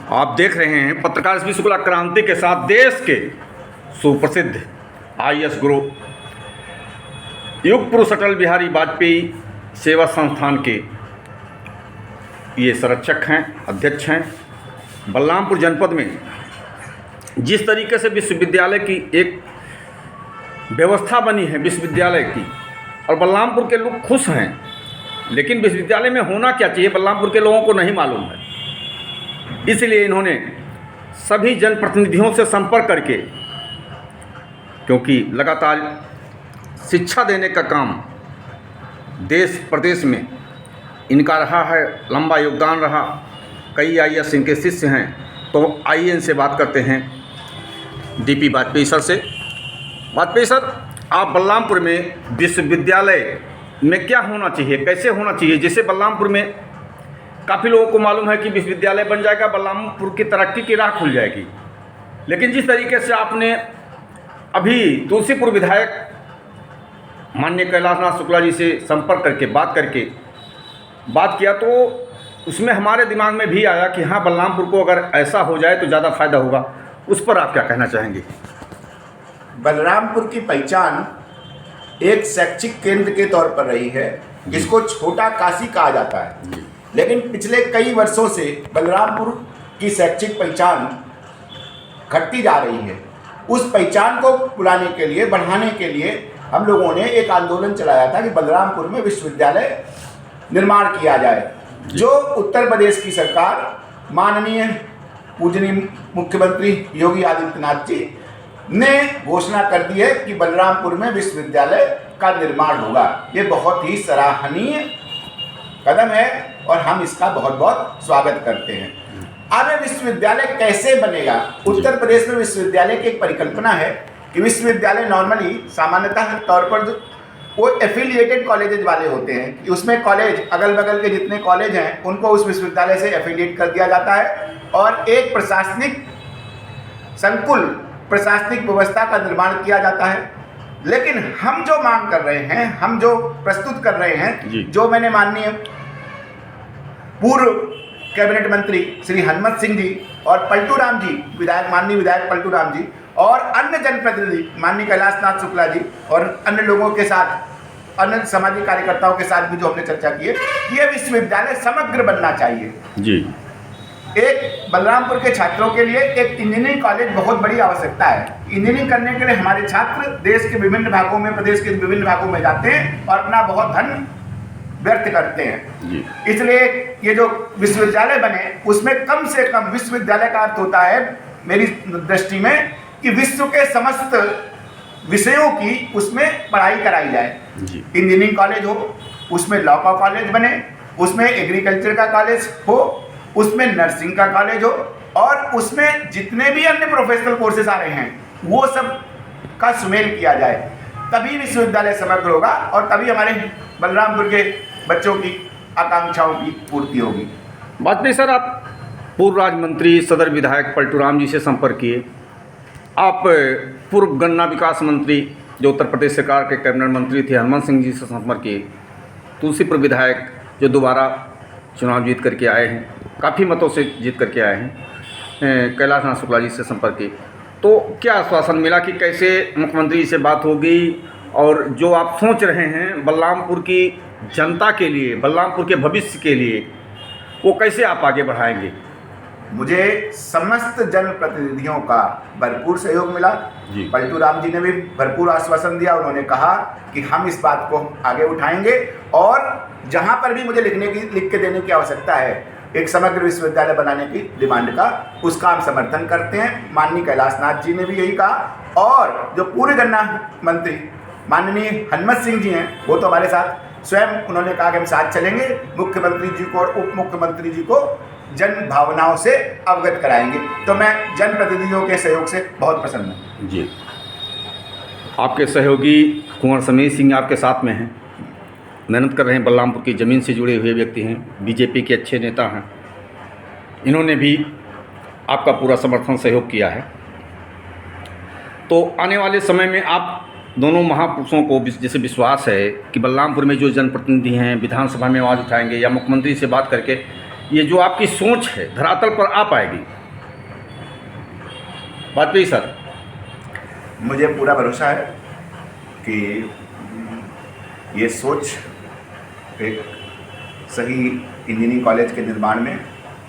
आप देख रहे हैं पत्रकार एस.बी. शुक्ला क्रांति के साथ देश के सुप्रसिद्ध आईएएस गुरु युग पुरुष अटल बिहारी वाजपेयी सेवा संस्थान के ये संरक्षक हैं, अध्यक्ष हैं। बलरामपुर जनपद में जिस तरीके से विश्वविद्यालय की एक व्यवस्था बनी है विश्वविद्यालय की, और बलरामपुर के लोग खुश हैं, लेकिन विश्वविद्यालय में होना क्या चाहिए बलरामपुर के लोगों को नहीं मालूम है। इसलिए इन्होंने सभी जनप्रतिनिधियों से संपर्क करके, क्योंकि लगातार शिक्षा देने का काम देश प्रदेश में इनका रहा है, लंबा योगदान रहा, कई आईएएस इनके शिष्य हैं। तो आइए इनसे बात करते हैं डीपी वाजपेयी सर से। वाजपेयी सर, आप बलरामपुर में विश्वविद्यालय में क्या होना चाहिए, कैसे होना चाहिए, जिससे बलरामपुर में काफ़ी लोगों को मालूम है कि विश्वविद्यालय बन जाएगा, बलरामपुर की तरक्की की राह खुल जाएगी, लेकिन जिस तरीके से आपने अभी तुलसीपुर विधायक माननीय कैलाशनाथ शुक्ला जी से संपर्क करके बात किया, तो उसमें हमारे दिमाग में भी आया कि हाँ, बलरामपुर को अगर ऐसा हो जाए तो ज़्यादा फायदा होगा। उस पर आप क्या कहना चाहेंगे? बलरामपुर की पहचान एक शैक्षिक केंद्र के तौर पर रही है, जिसको छोटा काशी कहा जाता है, लेकिन पिछले कई वर्षों से बलरामपुर की शैक्षिक पहचान घटती जा रही है। उस पहचान को बुलाने के लिए, बढ़ाने के लिए हम लोगों ने एक आंदोलन चलाया था कि बलरामपुर में विश्वविद्यालय निर्माण किया जाए, जो उत्तर प्रदेश की सरकार माननीय पूजनीय मुख्यमंत्री योगी आदित्यनाथ जी ने घोषणा कर दी है कि बलरामपुर में विश्वविद्यालय का निर्माण होगा। ये बहुत ही सराहनीय कदम है और हम इसका बहुत बहुत स्वागत करते हैं। अब ये विश्वविद्यालय कैसे बनेगा? उत्तर प्रदेश में विश्वविद्यालय की एक परिकल्पना है कि विश्वविद्यालय नॉर्मली सामान्यतः तौर पर वो एफिलिएटेड कॉलेजेज वाले होते हैं कि उसमें कॉलेज, अगल बगल के जितने कॉलेज हैं उनको उस विश्वविद्यालय से एफिलिएट कर दिया जाता है और एक प्रशासनिक संकुल, प्रशासनिक व्यवस्था का निर्माण किया जाता है। लेकिन हम जो मांग कर रहे हैं, हम जो प्रस्तुत कर रहे हैं, जो मैंने माननीय पूर्व कैबिनेट मंत्री श्री हनुमत सिंह जी और पलटू राम जी, माननीय विधायक पलटू राम जी और अन्य जनप्रतिनिधि माननीय कैलाशनाथ शुक्ला जी और अन्य लोगों के साथ, अन्य सामाजिक कार्यकर्ताओं के साथ भी जो हमने चर्चा की है, ये विश्वविद्यालय समग्र बनना चाहिए जी। एक बलरामपुर के छात्रों के लिए एक इंजीनियरिंग कॉलेज बहुत बड़ी आवश्यकता है। इंजीनियरिंग करने के लिए हमारे छात्र देश के विभिन्न भागों में, प्रदेश के विभिन्न भागों में जाते हैं और अपना बहुत धन व्यर्थ करते हैं। इसलिए ये जो विश्वविद्यालय बने, उसमें कम से कम, विश्वविद्यालय का अर्थ होता है मेरी दृष्टि में कि विश्व के समस्त विषयों की उसमें पढ़ाई कराई जाए। इंजीनियरिंग कॉलेज हो, उसमें लॉ का कॉलेज बने, उसमें एग्रीकल्चर का कॉलेज हो, उसमें नर्सिंग का कॉलेज हो और उसमें जितने भी अन्य प्रोफेशनल कोर्सेज आ रहे हैं वो सब का सुमेल किया जाए, तभी विश्वविद्यालय समग्र होगा और तभी हमारे बलरामपुर के बच्चों की आकांक्षाओं की पूर्ति होगी। वाजपेयी सर, आप पूर्व राज्य मंत्री सदर विधायक पलटू राम जी से संपर्क किए, आप पूर्व गन्ना विकास मंत्री जो उत्तर प्रदेश सरकार के कैबिनेट मंत्री थे हनुमत सिंह जी से संपर्क किए, तुलसीपुर जो दोबारा चुनाव जीत करके आए हैं, काफ़ी मतों से जीत करके आए हैं, कैलाशनाथ शुक्ला जी से संपर्क किए, तो क्या आश्वासन मिला कि कैसे मुख्यमंत्री जी से बात होगी और जो आप सोच रहे हैं बलरामपुर की जनता के लिए, बलरामपुर के भविष्य के लिए, वो कैसे आप आगे बढ़ाएंगे? मुझे समस्त जनप्रतिनिधियों का भरपूर सहयोग मिला। पलटू राम जी ने भी भरपूर आश्वासन दिया। उन्होंने कहा कि हम इस बात को आगे उठाएंगे और जहां पर भी मुझे लिख के देने की आवश्यकता है एक समग्र विश्वविद्यालय बनाने की डिमांड का, उसका हम समर्थन करते हैं। माननीय कैलाशनाथ जी ने भी यही कहा और जो पूर्व गन्ना मंत्री माननीय हनुमत सिंह जी हैं, वो तो हमारे साथ स्वयं उन्होंने कहा कि हम साथ चलेंगे, मुख्यमंत्री जी को और उप मुख्यमंत्री जी को जन भावनाओं से अवगत कराएंगे। तो मैं जनप्रतिनिधियों के सहयोग से बहुत प्रसन्न हूँ जी। आपके सहयोगी कुंवर समीर सिंह आपके साथ में हैं, मेहनत कर रहे हैं, बलरामपुर की ज़मीन से जुड़े हुए व्यक्ति हैं, बीजेपी के अच्छे नेता हैं, इन्होंने भी आपका पूरा समर्थन सहयोग किया है। तो आने वाले समय में आप दोनों महापुरुषों को जैसे विश्वास है कि बलरामपुर में जो जनप्रतिनिधि हैं विधानसभा में आवाज़ उठाएंगे या मुख्यमंत्री से बात करके ये जो आपकी सोच है धरातल पर आ पाएगी? वाजपेयी सर। मुझे पूरा भरोसा है कि ये सोच एक सही इंजीनियरिंग कॉलेज के निर्माण में,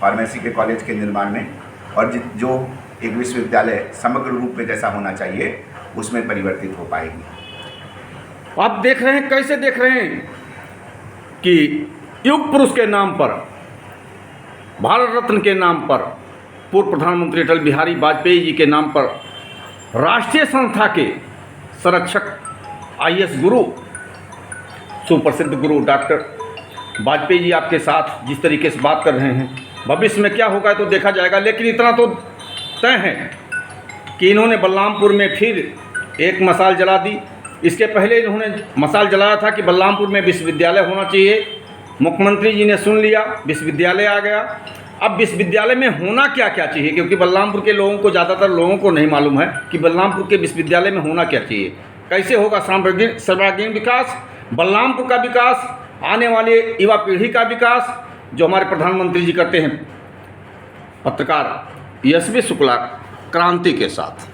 फार्मेसी के कॉलेज के निर्माण में और जो एक विश्वविद्यालय समग्र रूप में जैसा होना चाहिए उसमें परिवर्तित हो पाएगी। आप देख रहे हैं, कैसे देख रहे हैं कि युग पुरुष के नाम पर, भारत रत्न के नाम पर, पूर्व प्रधानमंत्री अटल बिहारी वाजपेयी जी के नाम पर राष्ट्रीय संस्था के संरक्षक IAS गुरु, सुप्रसिद्ध गुरु डॉक्टर वाजपेयी जी आपके साथ जिस तरीके से बात कर रहे हैं, भविष्य में क्या होगा तो देखा जाएगा। लेकिन इतना तो तय है कि इन्होंने बलरामपुर में फिर एक मशाल जला दी। इसके पहले इन्होंने मशाल जलाया था कि बलरामपुर में विश्वविद्यालय होना चाहिए। मुख्यमंत्री जी ने सुन लिया, विश्वविद्यालय आ गया। अब विश्वविद्यालय में होना क्या क्या चाहिए, क्योंकि बलरामपुर के लोगों को, ज़्यादातर लोगों को नहीं मालूम है कि बलरामपुर के विश्वविद्यालय में होना क्या चाहिए, कैसे होगा सर्वांगीण विकास, बलरामपुर का विकास, आने वाले युवा पीढ़ी का विकास, जो हमारे प्रधानमंत्री जी करते हैं। पत्रकार यशवी शुक्ला, क्रांति के साथ।